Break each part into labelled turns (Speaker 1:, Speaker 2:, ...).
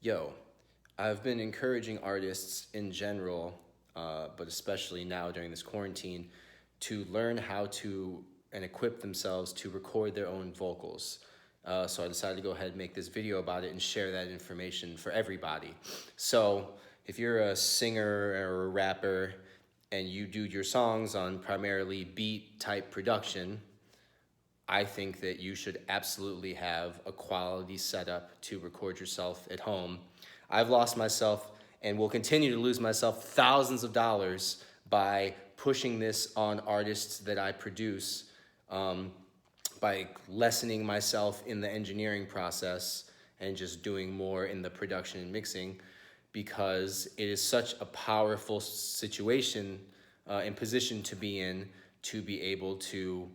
Speaker 1: Yo, I've been encouraging artists in general, but especially now during this quarantine, to learn how to and equip themselves to record their own vocals. So I decided to go ahead and make this video about it and share that information for everybody. So if you're a singer or a rapper and you do your songs on primarily beat type production, I think that you should absolutely have a quality setup to record yourself at home. I've lost myself and will continue to lose myself thousands of dollars by pushing this on artists that I produce, by lessening myself in the engineering process and just doing more in the production and mixing, because it is such a powerful situation and position to be in, to be able to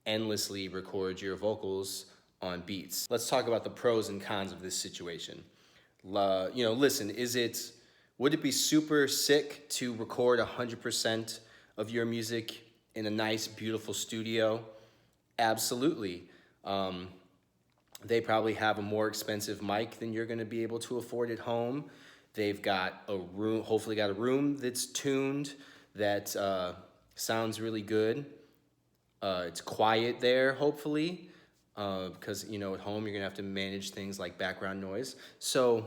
Speaker 1: endlessly record your vocals on beats. Let's talk about the pros and cons of this situation. Listen, would it be super sick to record 100% of your music in a nice, beautiful studio? Absolutely. They probably have a more expensive mic than you're gonna be able to afford at home. They've got a room, hopefully got a room that's tuned, that sounds really good. It's quiet there, hopefully, because at home you're gonna have to manage things like background noise. So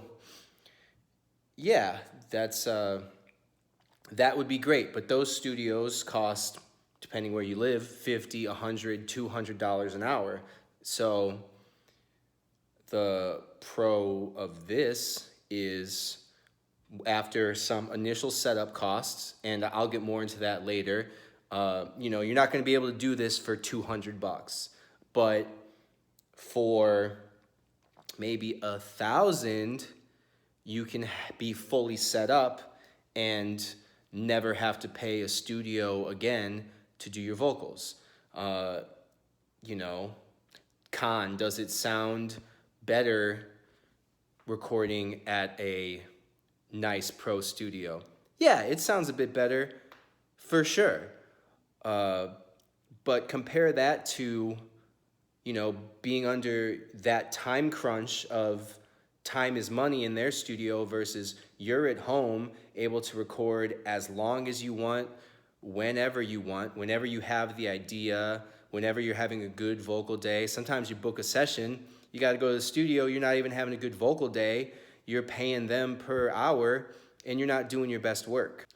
Speaker 1: yeah, that would be great. But those studios cost, depending where you live, $50, $100, $200 an hour. So the pro of this is, after some initial setup costs, and I'll get more into that later, you're not going to be able to do this for $200, but for maybe $1,000, you can be fully set up and never have to pay a studio again to do your vocals. Con, does it sound better recording at a nice pro studio? Yeah, it sounds a bit better, for sure. But compare that to, being under that time crunch of time is money in their studio versus you're at home able to record as long as you want, whenever you have the idea, whenever you're having a good vocal day. Sometimes you book a session, you got to go to the studio, you're not even having a good vocal day, you're paying them per hour, and you're not doing your best work.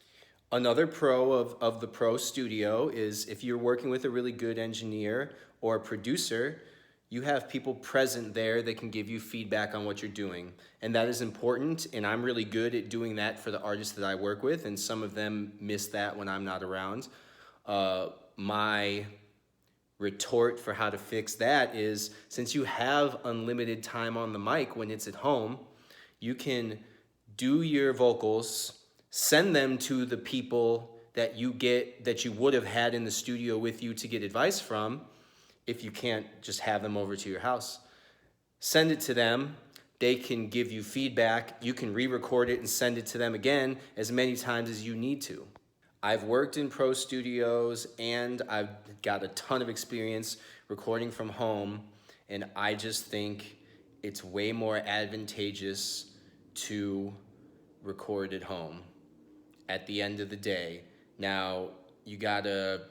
Speaker 1: Another pro of the pro studio is, if you're working with a really good engineer or producer, you have people present there that can give you feedback on what you're doing. And that is important, and I'm really good at doing that for the artists that I work with, and some of them miss that when I'm not around. My retort for how to fix that is, since you have unlimited time on the mic when it's at home, you can do your vocals, send them to the people that you would have had in the studio with you to get advice from, if you can't just have them over to your house. Send it to them. They can give you feedback. You can re-record it and send it to them again as many times as you need to. I've worked in pro studios and I've got a ton of experience recording from home, and I just think it's way more advantageous to record at home at the end of the day. Now, you gotta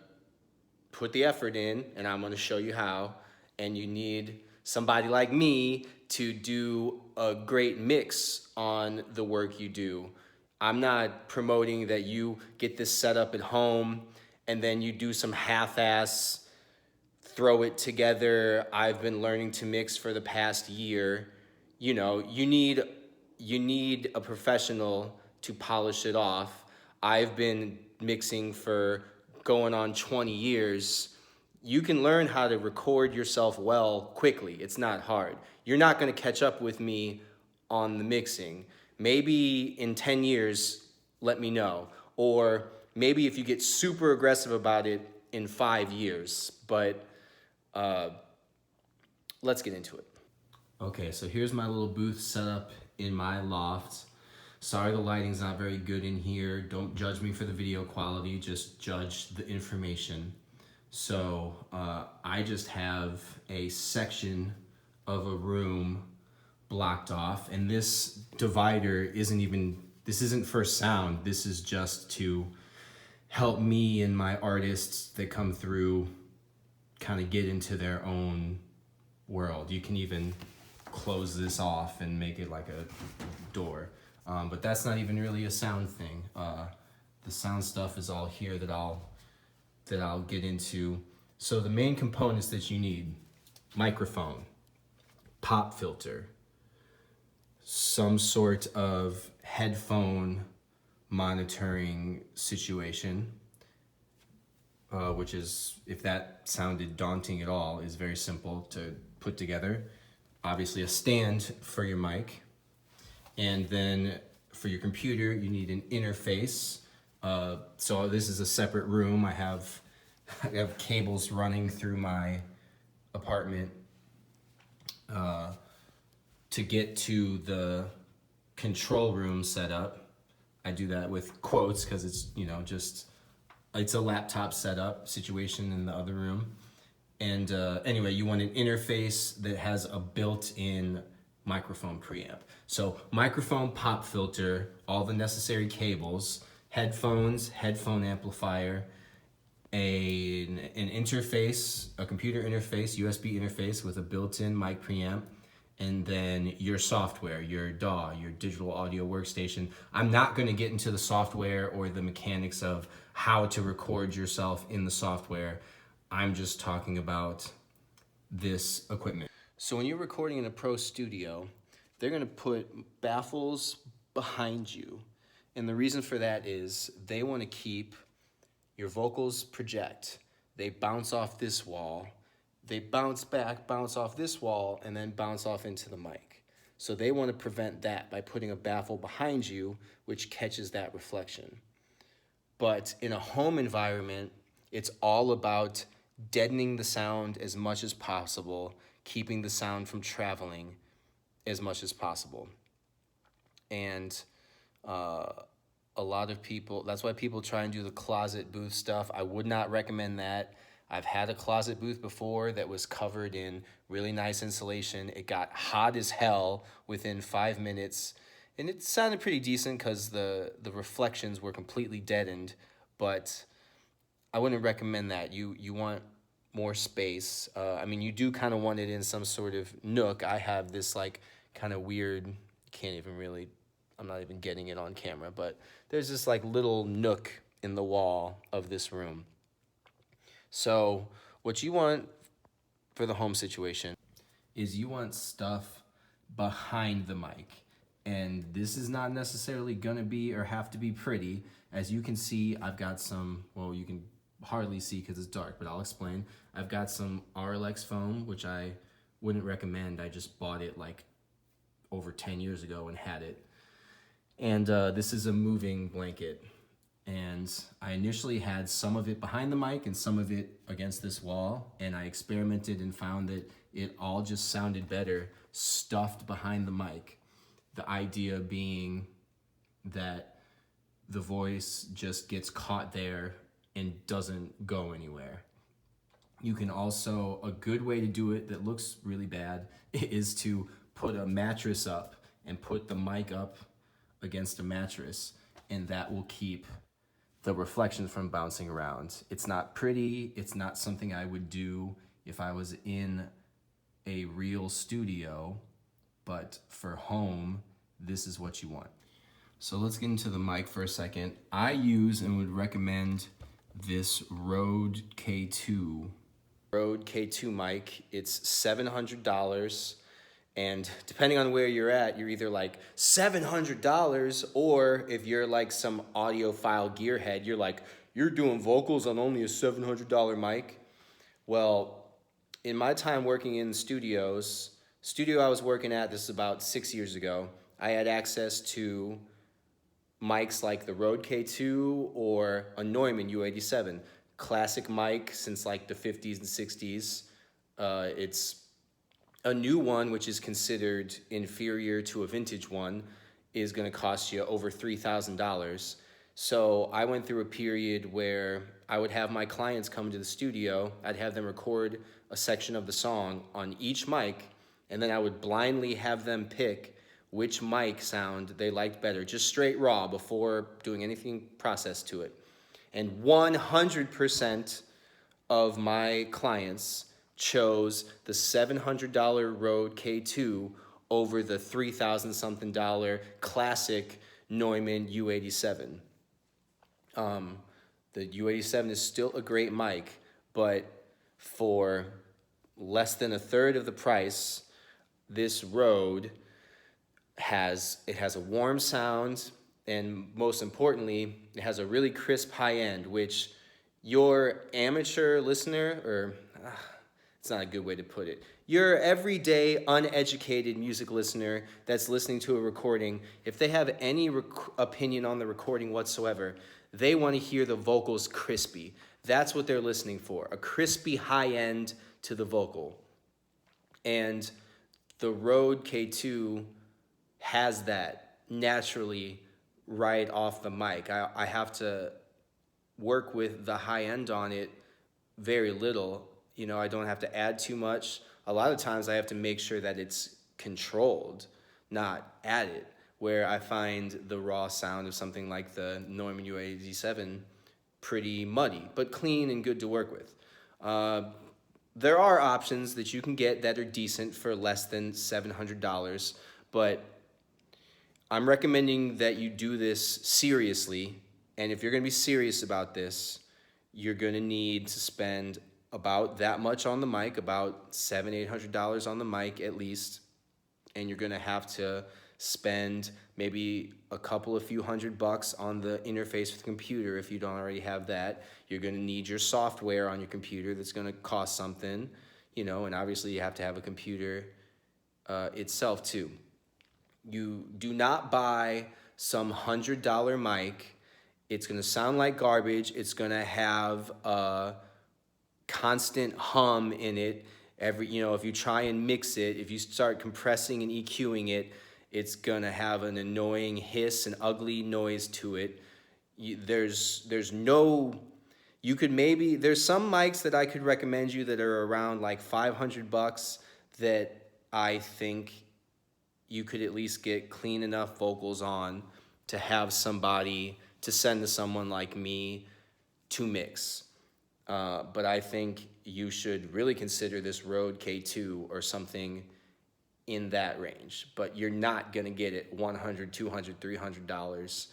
Speaker 1: put the effort in, and I'm gonna show you how, and you need somebody like me to do a great mix on the work you do. I'm not promoting that you get this set up at home and then you do some half-ass, throw it together. I've been learning to mix for the past year. You need a professional to polish it off. I've been mixing for going on 20 years. You can learn how to record yourself well quickly. It's not hard. You're not going to catch up with me on the mixing. Maybe in 10 years, let me know. Or maybe if you get super aggressive about it, in 5 years. But let's get into it. Okay, so here's my little booth set up in my loft. Sorry the lighting's not very good in here. Don't judge me for the video quality, just judge the information. So I just have a section of a room blocked off, and this divider isn't for sound. This is just to help me and my artists that come through kind of get into their own world. You can even close this off and make it like a door. But that's not even really a sound thing. The sound stuff is all here that I'll get into. So the main components that you need: microphone, pop filter, some sort of headphone monitoring situation, which is, if that sounded daunting at all, is very simple to put together. Obviously a stand for your mic, and then for your computer you need an interface. So this is a separate room. I have cables running through my apartment to get to the control room setup. I do that with quotes because it's, it's a laptop setup situation in the other room. And anyway, you want an interface that has a built-in microphone preamp. So microphone, pop filter, all the necessary cables, headphones, headphone amplifier, an interface, a computer interface, USB interface with a built-in mic preamp, and then your software, your DAW, your digital audio workstation. I'm not going to get into the software or the mechanics of how to record yourself in the software. I'm just talking about this equipment. So when you're recording in a pro studio, they're going to put baffles behind you. And the reason for that is they want to keep your vocals project. They bounce off this wall. They bounce back, bounce off this wall, and then bounce off into the mic. So they want to prevent that by putting a baffle behind you, which catches that reflection. But in a home environment, it's all about deadening the sound as much as possible, keeping the sound from traveling as much as possible. And a lot of people, that's why people try and do the closet booth stuff. I would not recommend that. I've had a closet booth before that was covered in really nice insulation. It got hot as hell within 5 minutes, and it sounded pretty decent because the reflections were completely deadened, but I wouldn't recommend that. You want more space. You do kind of want it in some sort of nook. I have this like kind of weird, I'm not even getting it on camera, but there's this like little nook in the wall of this room. So what you want for the home situation is you want stuff behind the mic. And this is not necessarily gonna be or have to be pretty. As you can see, I've got some, well, you can hardly see because it's dark, but I'll explain. I've got some RLX foam, which I wouldn't recommend. I just bought it like over 10 years ago and had it. And this is a moving blanket. And I initially had some of it behind the mic and some of it against this wall. And I experimented and found that it all just sounded better stuffed behind the mic. The idea being that the voice just gets caught there and doesn't go anywhere. You can also, a good way to do it that looks really bad is to put a mattress up and put the mic up against a mattress, and that will keep the reflections from bouncing around. It's not pretty. It's not something I would do if I was in a real studio, but for home, this is what you want. So let's get into the mic for a second. I use and would recommend this Rode K2. Rode K2 mic. It's $700. And depending on where you're at, you're either like $700, or if you're like some audiophile gearhead, you're like, you're doing vocals on only a $700 mic. Well, in my time working in studios, studio I was working at, this is about 6 years ago, I had access to mics like the Rode K2 or a Neumann U87. Classic mic since like the 50s and 60s. It's a new one, which is considered inferior to a vintage one, is going to cost you over $3,000. So I went through a period where I would have my clients come to the studio. I'd have them record a section of the song on each mic, And then I would blindly have them pick which mic sound they liked better, just straight raw before doing anything processed to it. And 100% of my clients chose the $700 Rode K2 over the $3,000 something classic Neumann U87. The U87 is still a great mic, but for less than a third of the price, this Rode has a warm sound, and most importantly, it has a really crisp high end, which your amateur listener, or it's not a good way to put it, your everyday uneducated music listener that's listening to a recording, if they have any opinion on the recording whatsoever, they want to hear the vocals crispy. That's what they're listening for, a crispy high end to the vocal. And the Rode K2 has that naturally right off the mic. I have to work with the high end on it very little. You know, I don't have to add too much. A lot of times I have to make sure that it's controlled, not added, where I find the raw sound of something like the Neumann U87 pretty muddy, but clean and good to work with. There are options that you can get that are decent for less than $700, but I'm recommending that you do this seriously. And if you're going to be serious about this, you're going to need to spend about that much on the mic, about $700-800 on the mic at least. And you're going to have to spend maybe a few $100 on the interface with the computer if you don't already have that. You're going to need your software on your computer that's going to cost something, you know, and obviously you have to have a computer itself too. You do not buy some $100 mic. It's going to sound like garbage. It's going to have a constant hum in it. If you try and mix it, if you start compressing and EQing it, it's going to have an annoying hiss and ugly noise to it. There's some mics that I could recommend you that are around like $500 that I think you could at least get clean enough vocals on to have somebody to send to someone like me to mix. But I think you should really consider this Rode K2 or something in that range. But you're not going to get it $100, $200, $300.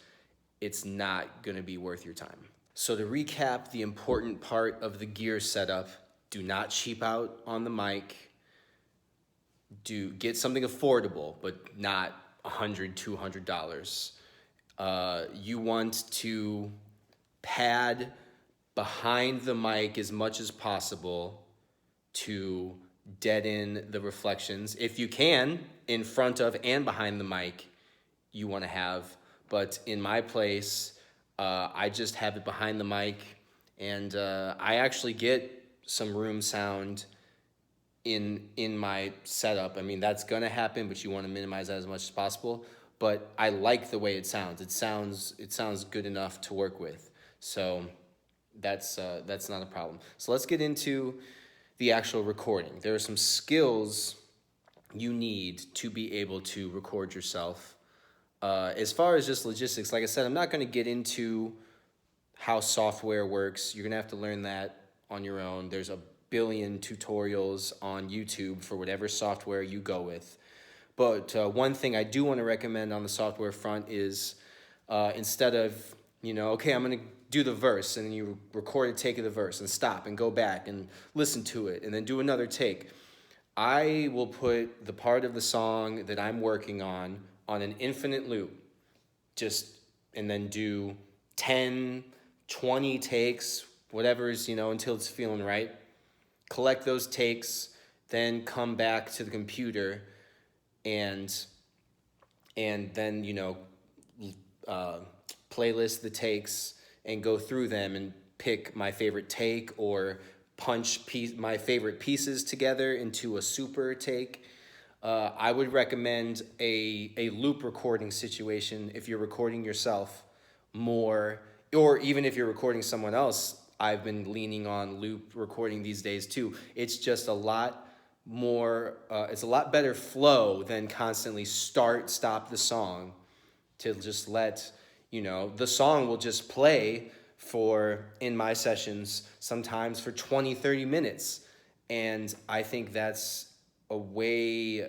Speaker 1: It's not going to be worth your time. So to recap the important part of the gear setup, do not cheap out on the mic. Do get something affordable, but not $100, $200. You want to pad behind the mic as much as possible to deaden the reflections. If you can, in front of and behind the mic, you want to have. But in my place, I just have it behind the mic, and I actually get some room sound in my setup. I mean, that's gonna happen, but you want to minimize that as much as possible. But I like the way it sounds. It sounds good enough to work with. So that's not a problem. So let's get into the actual recording. There are some skills you need to be able to record yourself. As far as just logistics, like I said, I'm not going to get into how software works. You're going to have to learn that on your own. There's a billion tutorials on YouTube for whatever software you go with. But one thing I do want to recommend on the software front is instead of, okay, I'm going to do the verse, and then you record a take of the verse and stop and go back and listen to it and then do another take. I will put the part of the song that I'm working on an infinite loop, and then do 10, 20 takes, whatever is, until it's feeling right. Collect those takes, then come back to the computer and then, playlist the takes and go through them and pick my favorite take or punch my favorite pieces together into a super take. I would recommend a loop recording situation if you're recording yourself more, or even if you're recording someone else. I've been leaning on loop recording these days too. It's just a lot it's a lot better flow than constantly start, stop the song, to just let, the song will just play for, in my sessions, sometimes for 20, 30 minutes. And I think that's a way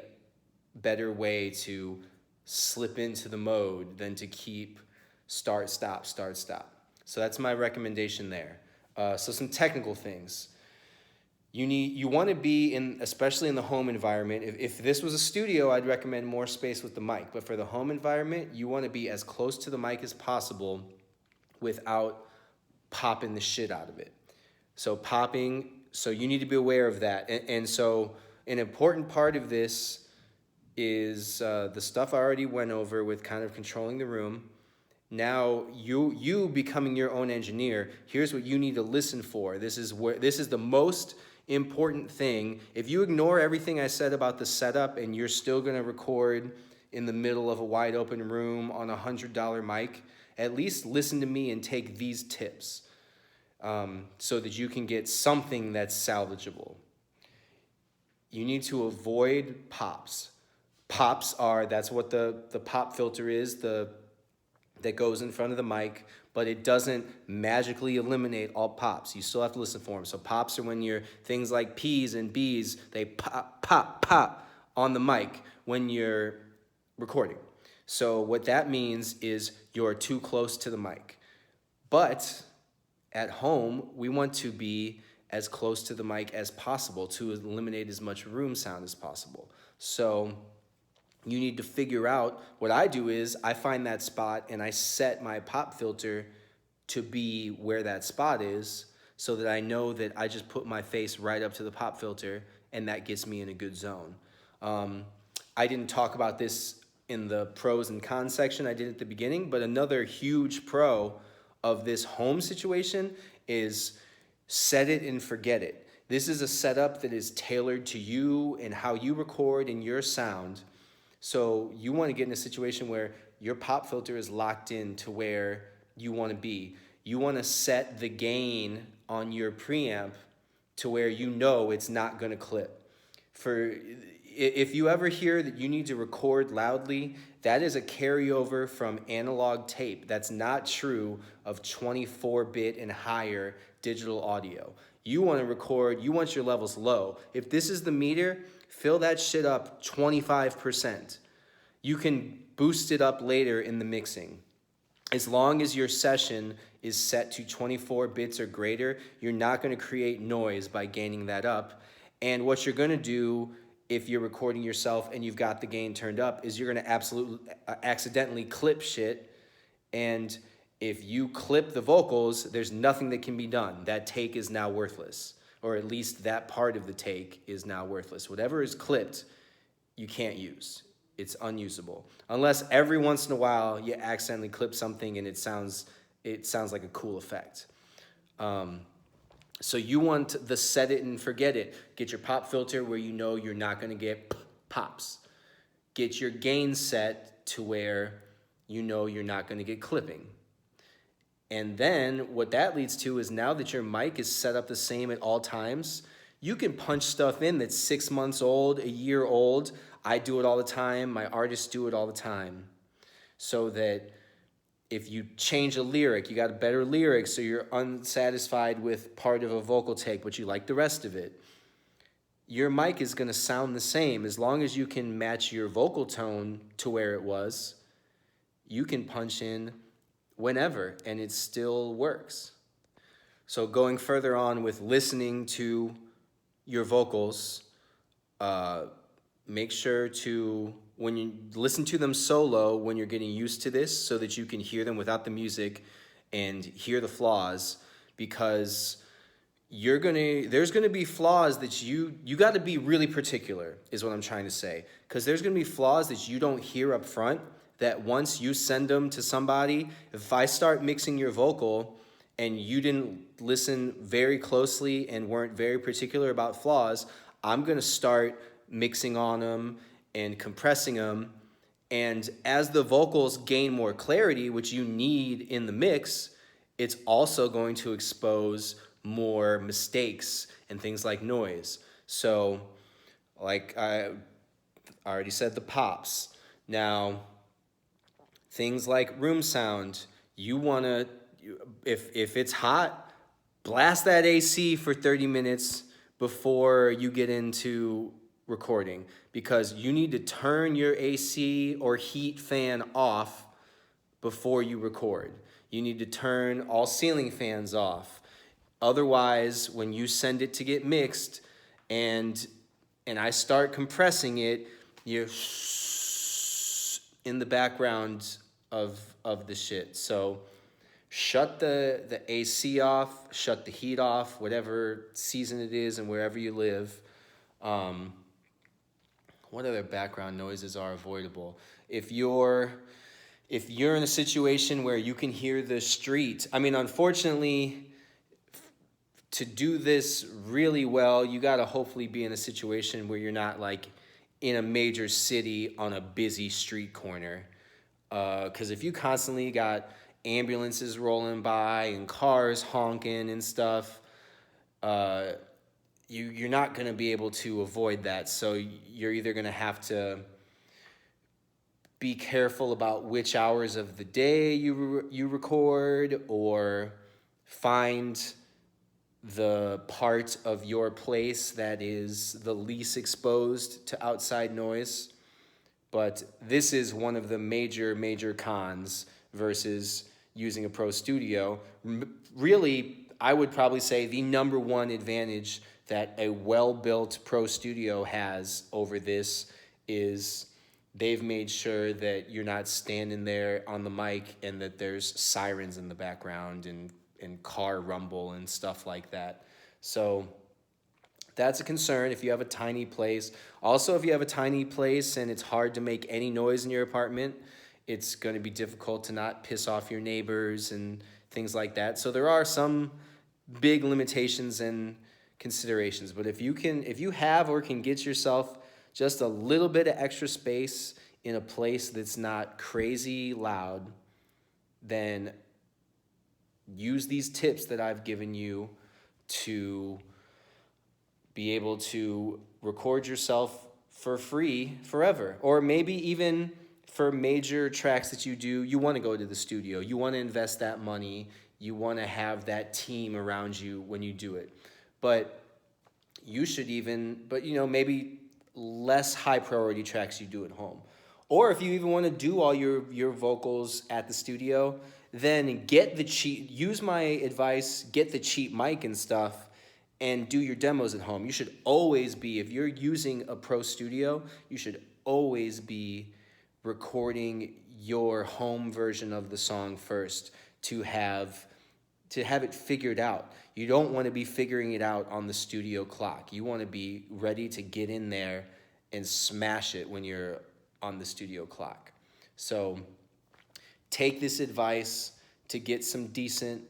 Speaker 1: better way to slip into the mode than to keep start, stop, start, stop. So that's my recommendation there. So some technical things. You want to be in, especially in the home environment. If this was a studio, I'd recommend more space with the mic. But for the home environment, you want to be as close to the mic as possible without popping the shit out of it. So you need to be aware of that. And so an important part of this is the stuff I already went over with kind of controlling the room. Now you becoming your own engineer, here's what you need to listen for. This is the most important thing. If you ignore everything I said about the setup and you're still gonna record in the middle of a wide open room on $100 mic, at least listen to me and take these tips so that you can get something that's salvageable. You need to avoid pops. That's what the pop filter is, that goes in front of the mic, but it doesn't magically eliminate all pops. You still have to listen for them. So pops are when you're, things like P's and B's, they pop, pop, pop on the mic when you're recording. So what that means is you're too close to the mic. But at home, we want to be as close to the mic as possible to eliminate as much room sound as possible. So you need to figure out, what I do is I find that spot and I set my pop filter to be where that spot is so that I know that I just put my face right up to the pop filter and that gets me in a good zone. I didn't talk about this in the pros and cons section I did at the beginning, but another huge pro of this home situation is set it and forget it. This is a setup that is tailored to you and how you record and your sound. So you want to get in a situation where your pop filter is locked in to where you want to be. You want to set the gain on your preamp to where you know it's not going to clip. If you ever hear that you need to record loudly, that is a carryover from analog tape. That's not true of 24-bit and higher digital audio. You want to record, you want your levels low. If this is the meter, fill that shit up 25%. You can boost it up later in the mixing. As long as your session is set to 24 bits or greater, you're not going to create noise by gaining that up. And what you're going to do if you're recording yourself and you've got the gain turned up is you're going to absolutely accidentally clip shit. And if you clip the vocals, there's nothing that can be done. That take is now worthless, or at least that part of the take is now worthless. Whatever is clipped, you can't use. It's unusable. Unless every once in a while you accidentally clip something and it sounds like a cool effect. So you want the set it and forget it. Get your pop filter where you know you're not going to get pops. Get your gain set to where you know you're not going to get clipping. And then what that leads to is now that your mic is set up the same at all times, you can punch stuff in that's 6 months old, a year old. I do it all the time. My artists do it all the time. So that if you change a lyric, you got a better lyric, so you're unsatisfied with part of a vocal take, but you like the rest of it, your mic is going to sound the same. As long as you can match your vocal tone to where it was, you can punch in whenever, and it still works. So going further on with listening to your vocals, make sure to, when you listen to them solo, when you're getting used to this, so that you can hear them without the music and hear the flaws, because there's gonna be flaws that you got to be really particular, is what I'm trying to say, because there's gonna be flaws that you don't hear up front, that once you send them to somebody, if I start mixing your vocal and you didn't listen very closely and weren't very particular about flaws, I'm gonna start mixing on them and compressing them. And as the vocals gain more clarity, which you need in the mix, it's also going to expose more mistakes and things like noise. So Like I already said, the pops. Now, things like room sound, you want to, if it's hot, blast that AC for 30 minutes before you get into recording, because you need to turn your AC or heat fan off before you record. You need to turn all ceiling fans off. Otherwise, when you send it to get mixed and I start compressing it, you're in the background of the shit. So shut the AC off, shut the heat off, whatever season it is and wherever you live. Um, what other background noises are avoidable? If you're in a situation where you can hear the street, I mean, unfortunately, to do this really well, you got to hopefully be in a situation where you're not like in a major city on a busy street corner. Because if you constantly got ambulances rolling by and cars honking and stuff, you're not going to be able to avoid that. So you're either going to have to be careful about which hours of the day you record, or find the part of your place that is the least exposed to outside noise. But this is one of the major cons versus using a pro studio. Really, I would probably say the number one advantage that a well-built pro studio has over this is they've made sure that you're not standing there on the mic and that there's sirens in the background and car rumble and stuff like that. So that's a concern if you have a tiny place. Also, if you have a tiny place and it's hard to make any noise in your apartment, it's going to be difficult to not piss off your neighbors and things like that. So there are some big limitations and considerations. But if you have or can get yourself just a little bit of extra space in a place that's not crazy loud, then use these tips that I've given you to be able to record yourself for free forever. Or maybe even for major tracks that you want to go to the studio, you want to invest that money, you want to have that team around you when you do it. But maybe less high priority tracks you do at home. Or if you even want to do all your vocals at the studio, then use my advice, get the cheap mic and stuff, and do your demos at home. You should always be, if you're using a pro studio, you should always be recording your home version of the song first to have it figured out. You don't want to be figuring it out on the studio clock. You want to be ready to get in there and smash it when you're on the studio clock. So take this advice to get some decent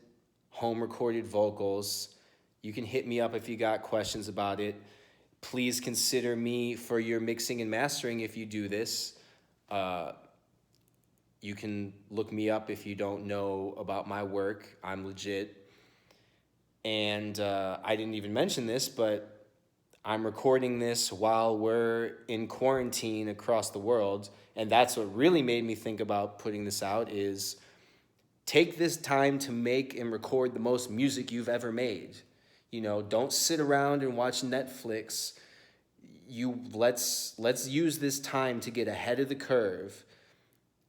Speaker 1: home recorded vocals. You can hit me up if you got questions about it. Please consider me for your mixing and mastering if you do this. You can look me up if you don't know about my work. I'm legit. And I didn't even mention this, but I'm recording this while we're in quarantine across the world. And that's what really made me think about putting this out is take this time to make and record the most music you've ever made. Don't sit around and watch Netflix. Let's use this time to get ahead of the curve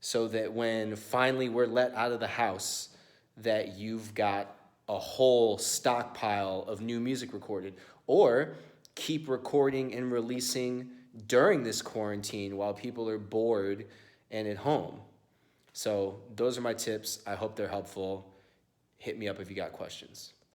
Speaker 1: so that when finally we're let out of the house, that you've got a whole stockpile of new music recorded. Or keep recording and releasing during this quarantine while people are bored and at home. So those are my tips. I hope they're helpful. Hit me up if you got questions.